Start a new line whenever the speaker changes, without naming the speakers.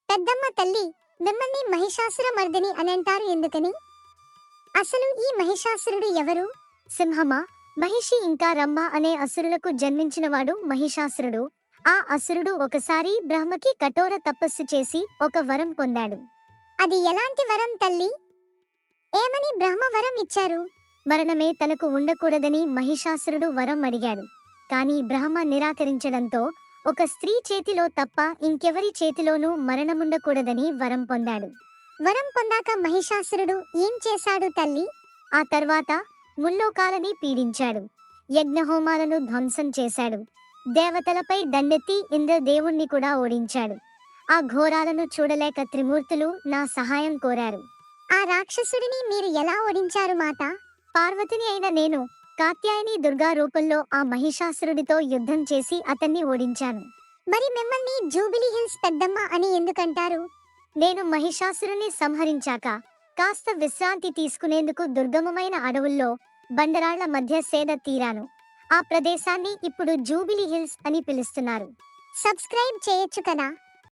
పెద్దమ్మ తల్లి, మిమ్మల్ని మహిషాసురమర్దిని అనంటారు ఎందుకని? అసలు ఈ మహిషాసురుడు ఎవరు?
సింహమా, మహిషి ఇంకా రంభ అనే అసురులకు జన్మించినవాడు మహిషాసురుడు. ఆ అసురుడు ఒకసారి బ్రహ్మకి కఠోర తపస్సు చేసి ఒక వరం పొందాడు.
అది ఎలాంటి వరం తల్లి? ఏమని బ్రహ్మ వరం ఇచ్చారు?
మరణమే తనకు ఉండకూడదని మహిషాసురుడు వరం అడిగాడు. కాని బ్రహ్మ నిరాకరించడంతో ఒక స్త్రీ చేతిలో తప్ప ఇంకెవరి చేతిలోనూ మరణముండకూడదని వరం పొందాడు.
వరం పొందాక మహిషాసురుడు ఏం చేశాడు తల్లి?
ఆ తర్వాత ముల్లోకాలని పీడించాడు. యజ్ఞహోమాలను ధ్వంసం చేశాడు. దేవతలపై దండెత్తి ఇంద్రదేవుణ్ణి కూడా ఓడించాడు. ఆ ఘోరాలను చూడలేక త్రిమూర్తులు నా సహాయం కోరారు.
ఆ రాక్షసుడిని మీరు ఎలా ఓడించారు మాతా?
పార్వతిని అయిన నేను కాత్యాయని దుర్గా రూపంలో ఆ మహిషాసురుడితో యుద్ధం చేసి అతన్ని ఓడించాను.
మరి మిమ్మల్ని జూబిలీ హిల్స్ పెద్దమ్మ అని ఎందుకంటారు?
నేను మహిషాసురుని సంహరించాక కాస్త విశ్రాంతి తీసుకునేందుకు దుర్గమమైన అడవుల్లో బండరాళ్ల మధ్య సేద తీరాను. ఆ ప్రదేశాన్ని ఇప్పుడు జూబిలీ హిల్స్ అని పిలుస్తున్నారు.
సబ్స్క్రైబ్ చేయొచ్చు కదా.